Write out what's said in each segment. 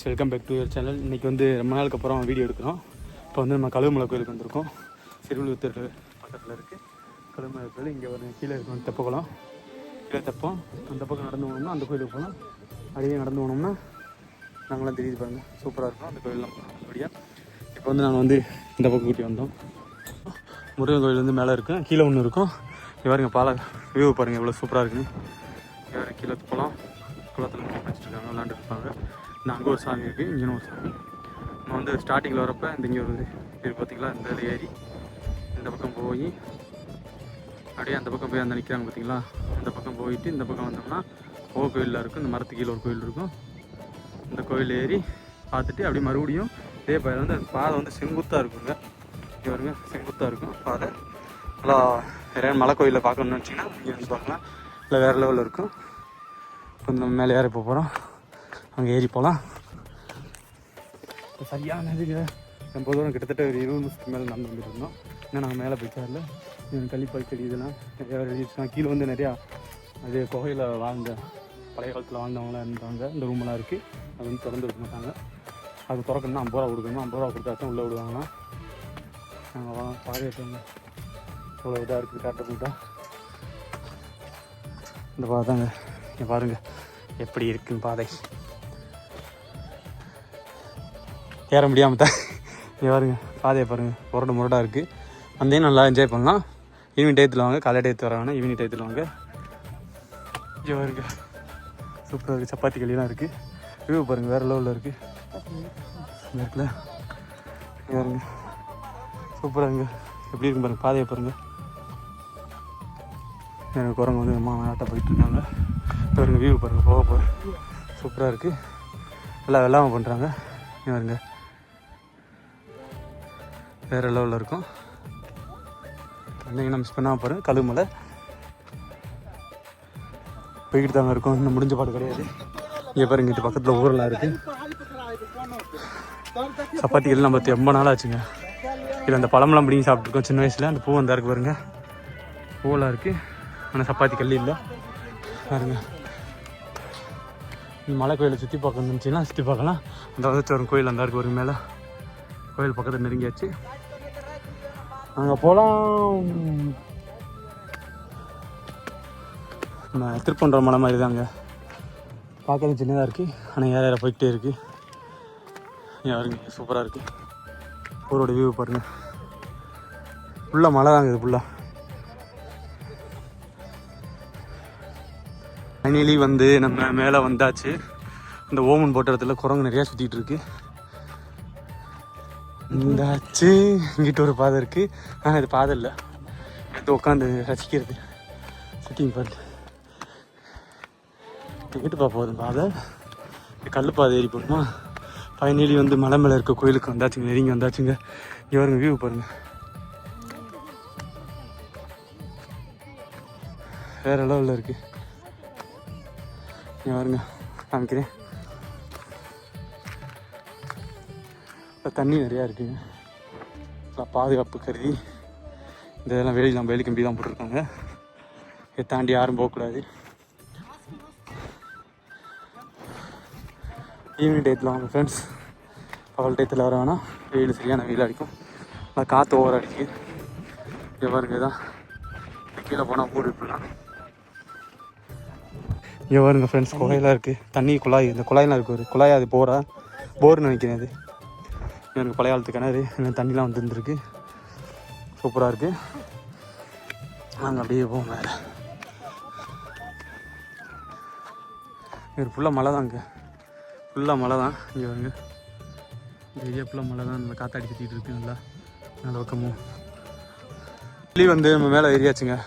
Welcome back to your channel. இன்றைக்கி வந்து ரொம்ப நாளுக்கு அப்புறம் வீடியோ எடுக்கிறோம். இப்போ வந்து நம்ம கழுகுமலை கோயிலுக்கு வந்திருக்கோம். சிறுவிழுத்தூர் பக்கத்தில் இருக்குது கழுகுமலை கோயில். இங்கே ஒரு கீழே இருக்கும் தெப்பக்குளம், கீழே தெப்பம். அந்த பக்கம் நடந்து போனோம்னா அந்த கோயிலுக்கு போகலாம். அப்படியே நடந்து போனோம்னா நாங்களாம் தெரியுது பாருங்கள், சூப்பராக இருக்கும் அந்த கோயிலெலாம் அப்படியா. இப்போ வந்து நாங்கள் வந்து இந்த பக்கம் கூட்டி வந்தோம். முருகன் கோயில் வந்து மேலே இருக்கும், கீழே ஒன்று இருக்கும். பாருங்க பாலை வியூ பாருங்கள் எவ்வளோ சூப்பராக இருக்குன்னு. இங்கே கீழே குளம், குளத்தில் வச்சுருக்காங்க, விளாண்டுருப்பாங்க. இந்த அங்கே ஒரு சாமி இருக்குது, இங்கே ஒரு சாமி. நம்ம வந்து ஸ்டார்டிங்கில் வரப்போ இந்த இங்கே ஒரு இது பார்த்திங்களா, இந்த ஏரி இந்த பக்கம் போய் அப்படியே அந்த பக்கம் போய் அந்த நிற்கிறாங்க பார்த்திங்களா, அந்த பக்கம் போயிட்டு இந்த பக்கம் வந்தோம்னா கோயிலில் இருக்கும். இந்த மரத்து கீழே ஒரு கோயில் இருக்கும். இந்த கோயில் ஏறி பார்த்துட்டு அப்படியே மறுபடியும் இதே பாதை வந்து பாதை வந்து செங்குத்தாக இருக்குங்க. இங்கே வருங்க, செங்குத்தாக இருக்கும் பாதை. நல்லா நிறைய மலை கோயிலில் பார்க்கணுன்னு வச்சிங்கன்னா இங்கே வந்து பார்க்கலாம். இல்லை வேறு லெவலில் இருக்கும். இப்போ நம்ம மேலே ஏறி போகிறோம், அங்கே ஏறி போகலாம். இப்போ சரியான இதுக்கு ரொம்ப தூரம் கிட்டத்தட்ட ஒரு 20 நிமிஷத்துக்கு மேலே நடந்து வந்துட்டு இருந்தோம். ஏன்னா நாங்கள் மேலே போய்க்காரில் கள்ளிப்பாய் செடி இதெல்லாம் நிறையா எழுதிச்சுனா கீழே வந்து நிறையா அது குகையில் வாழ்ந்த பழைய காலத்தில் வாழ்ந்தவங்களாம் இருந்தாங்க. இந்த ரூமெல்லாம் இருக்குது, அது வந்து திறந்து விட மாட்டாங்க. அது திறக்கணும்னா 50 ரூபா கொடுக்கணும். 50 ரூபா கொடுத்தா தான் உள்ளே விடுவாங்களாம். நாங்கள் பாதையிட்டோங்க, இவ்வளோ இதாக இருக்குது காட்ட போட்டா. இந்த பாதை தாங்க, இங்கே பாருங்கள் எப்படி இருக்குன்னு பாதை. ஏற முடியாமல் தான் இங்கே பாருங்க, பாதையை பாருங்கள் முரடு முரடாக இருக்குது. அந்தையும் நல்லா என்ஜாய் பண்ணலாம். ஈவினிங் டயத்தில் வாங்க, காலை டயத்தில் வர வேணாம், ஈவினிங் டயத்தில் வாங்க. இங்கே பாருங்க சூப்பராக இருக்குது, சப்பாத்தி களியெலாம் இருக்குது. வியூ பாருங்கள் வேறு லெவலில் இருக்குது. இருக்குல்ல, இங்கே பாருங்க சூப்பராக இங்கே எப்படி இருக்கு பாருங்கள், பாதையை பாருங்கள். எனக்கு குரங்கு வந்து அம்மா ஆட்டை போயிட்டுருக்காங்க. பாருங்க வியூ பாருங்கள், போக போக சூப்பராக இருக்குது. எல்லாம் வெள்ளாமல் பண்ணுறாங்க. இங்கே பாருங்க வேறு லெவலில் இருக்கும். வந்தீங்கன்னா மிஸ் பண்ணாமல் பாருங்கள். கழுகுமலை போய்கிட்டு தாங்க இருக்கும், இன்னும் முடிஞ்ச பாடு கிடையாது. இங்கே பாருங்க இது பக்கத்தில் ஊரெல்லாம் இருக்குது. சப்பாத்திகள் நம்ம ரொம்ப நாள் ஆச்சுங்க. இல்லை அந்த பழமெல்லாம் பிடிங்கி சாப்பிட்ருக்கோம் சின்ன வயசில். அந்த பூ வந்தா இருக்குது பாருங்க, பூவெல்லாம் இருக்குது. ஆனால் சப்பாத்தி கல் இல்லை பாருங்க. மலை கோயிலை சுற்றி பார்க்கணுன்னு இருந்துச்சுன்னா சுற்றி பார்க்கலாம். அந்த வந்து ஒரு கோயில் அந்த இருக்குது ஒரு மேலே கோயில் பக்கத்தில் நெருங்கியாச்சு. அங்கே போகலாம். நம்ம திருப்பன்ற மலை மாதிரி தாங்க, பார்க்கறது சின்னதாக இருக்குது. ஆனால் ஏற போய்கிட்டே இருக்குது. இங்கே பாருங்க சூப்பராக இருக்குது. ஊரோட வியூ பாருங்கள், ஃபுல்லாக மலை தாங்க. இது ஃபுல்லாக ஃபைனலி வந்து நம்ம மேலே வந்தாச்சு. இந்த ஓமன் போட்ட இடத்துல குரங்கு நிறையா சுற்றிட்டு இருக்கு. இந்தாச்சு, இங்கிட்ட ஒரு பாதை இருக்குது. ஆனால் இது பாதை இல்லை, எடுத்து உட்காந்து ரசிக்கிறது சுற்றிங் பாட்டு எங்கிட்டு போகுது பாதை. கல் பாதை ஏறி போகுமா. ஃபைனலி வந்து மலை மேலே இருக்க கோயிலுக்கு வந்தாச்சுங்க, நெருங்கி வந்தாச்சுங்க. இங்கே வருங்க வியூ பாருங்கள், வேறு லெவலில் இருக்குது. இங்கே வருங்க காமிக்கிறேன். தண்ணி நிறையா இருக்குங்க. பாதுகாப்பு கருதி இந்த இதெல்லாம் வெளியெல்லாம் வேலி கம்பி தான் போட்டிருக்காங்க. இதை தாண்டி யாரும் போகக்கூடாது. ஈவினிங் டயத்தில் வாங்க ஃப்ரெண்ட்ஸ், பகல் டயத்தில் வர வேணாம், வெயில் சரியான வெயில் அடிக்கும். நல்லா காற்று ஓவர் அடிக்குது. இங்கே பாருங்க தான் கீழே போனால் மூடு இருக்கலாம். இங்கே பாருங்க ஃப்ரெண்ட்ஸ், குகையெல்லாம் இருக்குது. தண்ணி குழாய், இந்த குழாயெல்லாம் இருக்குது. ஒரு குழாய், அது போர்னு நினைக்கிறேன். அது எனக்கு பழைய காலத்து கிணறு, தண்ணிலாம் வந்துருந்துருக்கு. சூப்பராக இருக்குது. நாங்கள் அப்படியே போவோம் மேலே. இது ஃபுல்லாக மலை தாங்க, ஃபுல்லாக மலை தான். இங்கே வருங்க இந்த ஏரியா ஃபுல்லாக மலை தான். நல்லா காற்றாடி சுற்றிட்டு இருக்கு. நல்லா நல்ல பக்கமும் வெளியே வந்து நம்ம மேலே ஏரியாச்சுங்க,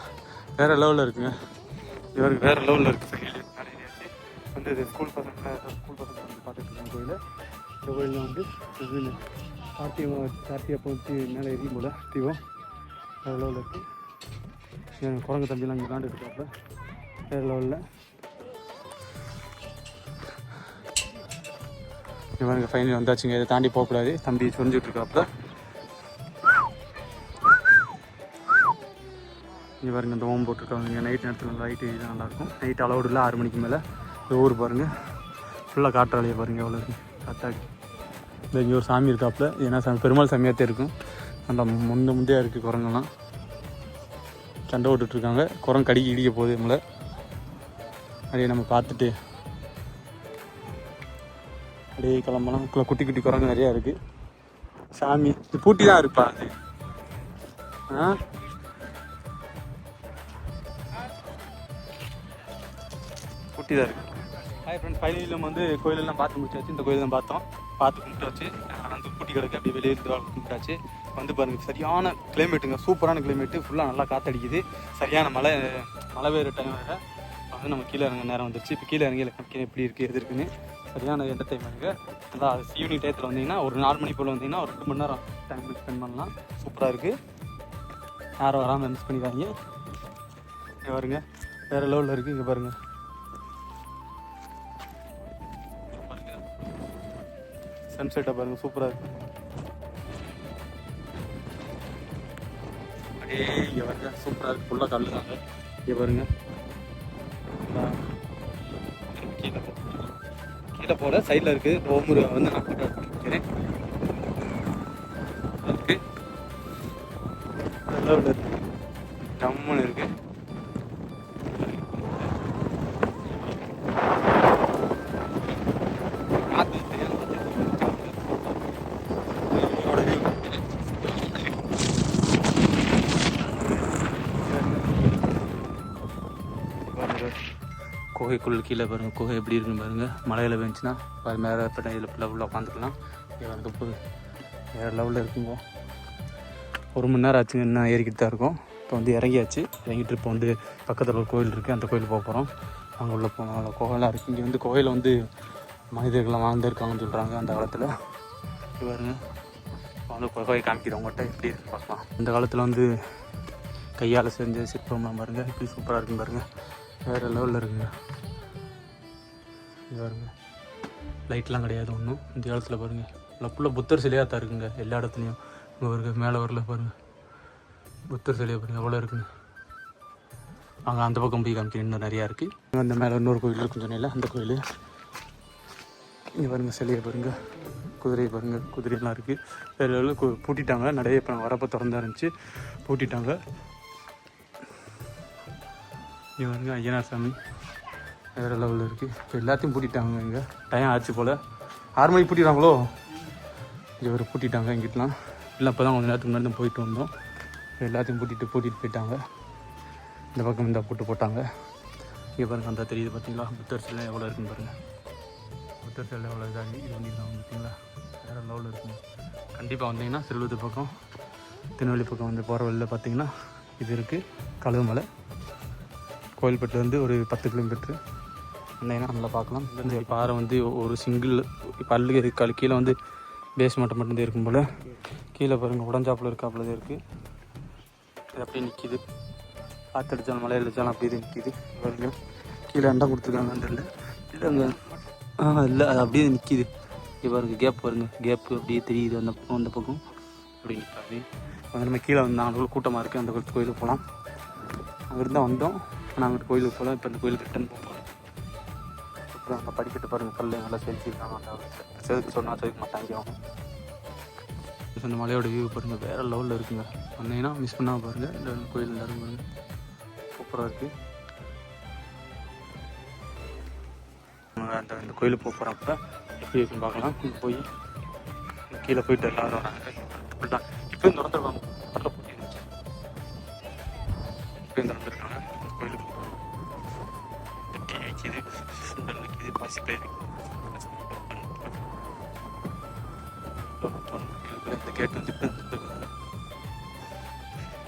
வேறு லெவலில் இருக்குங்க. இவருக்கு வேறு லெவலில் இருக்குது. மேலே ஏரியாச்சு வந்து இது ஸ்கூல் பசங்க வந்து பார்த்துட்டு இருக்காங்க கோயில். இந்த கோயிலில் வந்து இது கார்த்திகை வச்சு மேலே எரியும் போல் தீபம் வேறு லெவலில் இருக்குது. குரங்கு தம்பிலாம் இங்கே விளாண்டு இருக்காப்புல வேறு லெவலில். இங்கே பாருங்க ஃபைனல் வந்தாச்சுங்க. இதை தாண்டி போகக்கூடாது, தம்பி சொரிஞ்சுட்டு இருக்காப்புல. இங்கே பாருங்க இந்த ஓம் போட்டிருக்காங்க. இங்கே நைட் நேரத்தில் லைட் எரி தான் நல்லாயிருக்கும். நைட் அலௌடு இல்லை, 6 மணிக்கு மேலே. இந்த ஊர் பாருங்கள் ஃபுல்லாக காற்றாலையை பாருங்கள் எவ்வளோ இருக்குது. காத்தாடி இந்த இங்கே ஒரு சாமி இருக்காப்புல. ஏன்னா பெருமாள் சாமியாகத்தே இருக்கும். அந்த முந்தையாக இருக்குது குரங்கெல்லாம் சண்டை விட்டுட்ருக்காங்க. குரங்கு கடிக்க இடிக்க போகுது நம்மளை. அப்படியே நம்ம பார்த்துட்டு அப்படியே கிளம்பலாம். குட்டி குட்டி குரங்கு நிறையா இருக்குது. சாமி இது பூட்டி தான் இருப்பா அது. பூட்டி தான் இருக்குது. ஹாய் ஃப்ரெண்ட்ஸ், ஃபைனலி நம்ம வந்து கோயிலெல்லாம் பார்த்து முடிச்சாச்சு. இந்த கோயில் தான் பார்த்து கும்பிட்டாச்சு. அந்த பூட்டி கிடக்கு அப்படியே வெளியே இருந்து கும்பிட்டாச்சு. வந்து பாருங்கள், சரியான கிளைமேட்டுங்க, சூப்பரான கிளைமேட்டு. ஃபுல்லாக நல்லா காற்றடிக்குது. சரியான மழை பெய்கிற டைம் வேறு. வந்து நம்ம கீழே இறங்க நேரம் வந்துருச்சு. இப்போ கீழே இறங்கி காமிக்கிறேன் எப்படி இருக்குது எது இருக்குன்னு. சரியான என்டர்டைன்மெண்ட்டுங்க. நல்லா ஈவினிங் டயத்தில் வந்தீங்கன்னா ஒரு 4 மணி போல் வந்தீங்கன்னா ஒரு 2 மணி நேரம் டைம் ஸ்பெண்ட் பண்ணலாம். சூப்பராக இருக்குது. யாரும் வராமல் மிஸ் பண்ணிக்காதீங்க. இங்கே பாருங்க, வேறு லெவலில் இருக்குது. இங்கே பாருங்கள், சன்செட்டை பாருங்கள், சூப்பராக இருக்குது. அப்படியே இங்கே பாருங்க, சூப்பராக இருக்குது. ஃபுல்லாக கல் தாங்க. இங்கே பாருங்கள், கீழே போகிற சைடில் இருக்குது. ஓமுறை வந்து நான் காமிக்கிறேன். இருக்குது டம்முன்னு இருக்குது. குகைக்குள்ள கீழே பாருங்கள், குகை எப்படி இருக்குன்னு பாருங்கள். மழையில் பெஞ்சுன்னா மேலே இதில் ஃபுல்லாக உட்காந்துக்கலாம். இங்கே வந்து வேறு லெவலில் இருக்குங்க. 1 மணி நேரம் ஆச்சுங்க, இன்னும் ஏறிக்கிட்டு தான் இருக்கும். இப்போ வந்து இறங்கியாச்சு. இறங்கிட்டு இப்போ வந்து பக்கத்தில் ஒரு கோயில் இருக்குது, அந்த கோயில் போக போகிறோம். அங்கே உள்ள போனோம். அவ்வளோ கோயிலாக இருக்குது. இங்கே வந்து கோயிலில் வந்து மனிதர்கள்லாம் வாழ்ந்துருக்காங்கன்னு சொல்கிறாங்க அந்த காலத்தில். இது பாருங்க, வந்து கோயை காமிக்கிறோம் உங்கள்கிட்ட எப்படி இருக்குன்னு பார்க்கலாம். அந்த காலத்தில் வந்து கையால் செஞ்ச சிற்பம்லாம் பாருங்கள், எப்படி சூப்பராக இருக்குன்னு பாருங்கள். வேறு லெவலில் இருக்குங்க. இது பாருங்க, லைட்லாம் கிடையாது ஒன்றும். இந்த காலத்தில் பாருங்கள், ஃபுல்லாக புத்தர் சிலையாக தான் இருக்குங்க எல்லா இடத்துலையும். இங்கே வருங்க, மேலே வரல பாருங்கள், புத்தர் சிலையை பாருங்கள் எவ்வளோ இருக்குங்க. அங்கே அந்த பக்கம் போய் காமிக்கிறேன், இன்னும் நிறையா இருக்குது. அந்த மேலே இன்னொரு கோயில் இருக்குன்னு சொன்னேன்ல, அந்த கோயில். இங்கே பாருங்கள், சிலையை பாருங்கள், குதிரையை பாருங்கள், குதிரையெல்லாம் இருக்குது. வேறு லெவலில் பூட்டிட்டாங்க. நிறைய இப்போ வரப்போ திறந்தா இருந்துச்சு, பூட்டிட்டாங்க. இங்கே பாருங்க, ஐயனார் சாமி வேறு லெவலில் இருக்குது. இப்போ எல்லாத்தையும் பூட்டிட்டாங்க. இங்கே டைம் ஆச்சு போல், 6 மணிக்கு பூட்டிடுறாங்களோ. இங்கே ஒரு பூட்டிட்டாங்க இங்கிட்டலாம். இல்லை இப்போ தான் கொஞ்சம் நேரத்துக்கு முன்னாடி தான் போயிட்டு வந்தோம். எல்லாத்தையும் பூட்டிட்டு போயிட்டாங்க. இந்த பக்கம் இந்த போட்டாங்க. இங்கே பாருங்கள், அந்த தெரியுது பார்த்தீங்களா, புத்தர் சிலை எவ்வளோ இருக்குன்னு பாருங்கள். புத்தர் சிலை எவ்வளோ இதாக இது பண்ணியிருக்காங்க பார்த்தீங்களா, வேறு லெவலில் இருக்குங்க. கண்டிப்பாக வந்தீங்கன்னா சிறுவத்து பக்கம் திருநெல்வேலி பக்கம் வந்து போகிற வழியில் பார்த்தீங்கன்னா இது இருக்குது, கழுகுமலை. கோயில்பட்டு வந்து ஒரு 10 கிலோமீட்டரு வந்தீங்கன்னா நல்லா பார்க்கலாம். இந்த பாறை வந்து ஒரு சிங்கிள் பல்லு கீழே வந்து பேஸ் மட்டும்தான் இருக்கும் போல். கீழே பாருங்கள், உடஞ்சாப்புல இருக்காப்புல இருக்குது. இது அப்படியே நிற்கிது. காற்றடிச்சாலும் மலையில் அடித்தாலும் அப்படியே நிற்கிது. பாருங்க, கீழே அண்டம் கொடுத்துருக்காங்க. அந்த இல்லைங்க, இல்லை அது அப்படியே நிற்கிது. இது பாருங்கள், கேப் பாருங்கள், கேப்பு அப்படியே தெரியுது. அந்த பக்கம் அப்படி நிற்காது. வந்து நம்ம கீழே வந்து அவ்வளோ கூட்டமாக இருக்குது. அந்த கோயிலுக்கு போகலாம். அங்கிருந்து தான் வந்தோம். ஆனால் அங்கிட்டு கோயிலுக்கு போகலாம். இப்போ அந்த கோயிலுக்கு ரிட்டன் போகிறோம். அப்புறம் அங்கே படிக்கட்டு பாருங்கள், கல் நல்லா செஞ்சுருக்காங்க. அந்த செதுக்கு சொன்னால் செதுக்க மாட்டாங்க அவங்க. அந்த மலையோட வியூ பாருங்கள், வேறு லெவலில் இருக்குங்க. வந்தீங்கன்னா மிஸ் பண்ணாமல் பாருங்கள். இந்த கோயில் எல்லாரும் பாருங்கள், சூப்பராக இருக்குது. அந்த கோயிலுக்கு போக போகிறப்ப எப்படி இருக்குன்னு பார்க்கலாம். இங்கே போய் கீழே போயிட்டு எல்லோரும் வராங்க. இப்போ இந்த திறந்துருக்காங்க, பட்டில் போட்டி இருந்துச்சு. இப்போ இந்த வந்துருக்காங்க கோயிலுக்கு. வைக்கிது, சுண்டல் வைக்கிது, பாசிப்பயிர் இந்த கேட் வந்து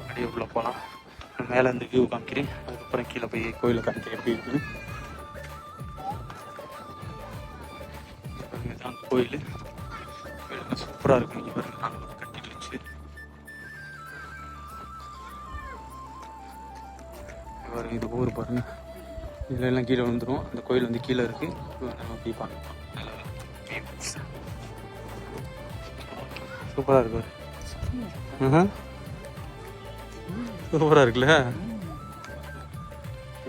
அப்படியே உள்ள போகலாம். மேலே இருந்து வியூ காமிக்கிறேன். அதுக்கப்புறம் கீழே போய் கோயிலை காமிக்கிறேன் எப்படி இருக்குது. இதுதான் கோயில். கோயிலுக்கு சூப்பராக இருக்கும். இங்கே பாருங்க, நாங்கள் கட்டிட்டு வச்சு பாருங்க. இது ஊர் பாருங்க, இதில் எல்லாம் கீழே வந்துடும். அந்த கோயில் வந்து கீழே இருக்குது. நம்ம அப்படி பார்க்கலாம். சூப்பராக இருக்கு. சூப்பராக இருக்குல்ல.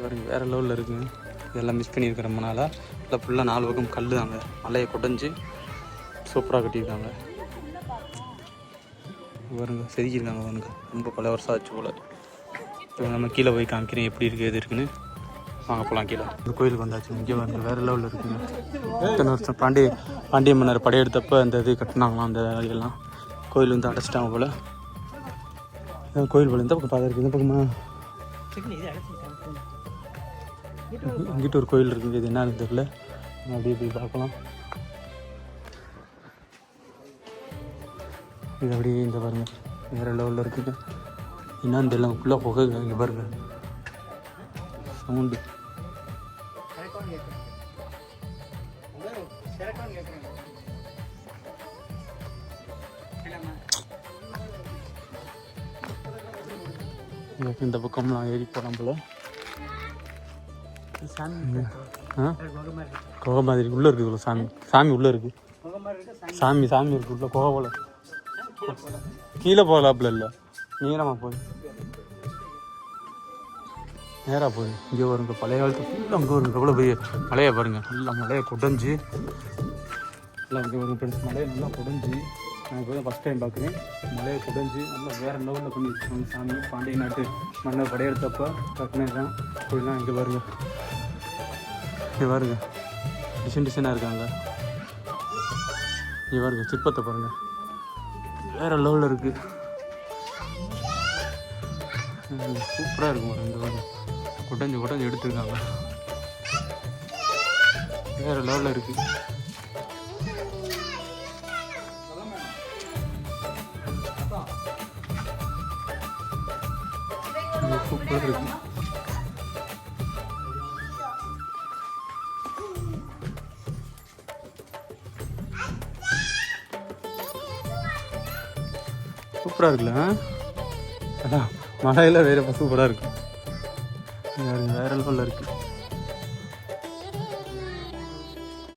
பாருங்க, வேறு லெவலில் இருக்குங்க. இதெல்லாம் மிஸ் பண்ணியிருக்கேன் ரொம்ப நாளாக. இல்லை ஃபுல்லாக 4 பக்கம் கல் தாங்க. மலையை குடஞ்சி சூப்பராக கட்டியிருக்காங்க பாருங்க, செதுக்கியிருக்காங்க பாருங்க. ரொம்ப பல வருஷம் ஆச்சு போல். இப்போ நம்ம கீழே போய் காமிக்கிறேன் எப்படி இருக்குது எது இருக்குன்னு. வாங்க போகலாம் கீழே. இந்த கோயிலுக்கு வந்தாச்சு. இங்கே வந்து வேறு லெவலில் இருக்குங்க. இத்தனை வருஷம் பாண்டிய மன்னர் படையெடுத்தப்போ அந்த இது கட்டினாங்களாம். அந்த எல்லாம் கோயில் வந்து அடைச்சிட்டாங்க போல். கோயில் போல் இந்த பக்கம் பார்த்தா இருக்குது. இந்த பக்கமா இங்கிட்ட ஒரு கோயில் இருக்குது. இது என்னன்னு தெரியல. அப்படியே போய் பார்க்கலாம். இது அப்படியே இந்த பாருங்க வேறு லெவலில் இருக்குங்க. என்னன்னு தெரியல. ஃபுல்லாக புகை இங்கே பாருங்க. சவுண்டு இந்த பக்கம்லாம் ஏறி போகலாம் போல. குகை மாதிரி உள்ளே இருக்குது. சாமி உள்ளே இருக்குது. சாமி இருக்குது உள்ள குகை போல. கீழே போகலாப்புல இல்லை, நீளமாக போகுது, நேராக போகுது. இங்கே வருங்க பழைய காலத்து ஃபுல்லாக அங்கே வருங்க. எவ்வளோ பெரிய மலையை பாருங்கள். நல்லா மலையை கொடைஞ்சி நல்லா இங்கே வருங்க ஃப்ரெண்ட்ஸ். மலையை நல்லா கொடைஞ்சி நான் இப்போ தான் ஃபஸ்ட் டைம் பார்க்குறேன். மலையை கொடைஞ்சி நல்லா வேறு லெவலில் பண்ணி வச்சுருக்காங்க சாமி. பாண்டிய நாட்டு மன்னர் படையெடுத்தப்போ கட்டினதான் கோயிலாம். இங்கே பாருங்க, இங்கே பாருங்க டிசைனாக இருக்காங்க. இங்கே பாருங்க சிற்பத்தை பாருங்கள், வேறு லெவலில் இருக்குது. சூப்பராக இருக்கும். இந்த பாருங்க கொடைஞ்சி எடுத்துருக்காங்க. வேறு லெவலில் இருக்குது. சூப்பராக இருக்குது. சூப்பராக இருக்குல்ல. அதான் மலையில் வேறு சூப்பராக இருக்குது. வேறு லெவலில் இருக்குது.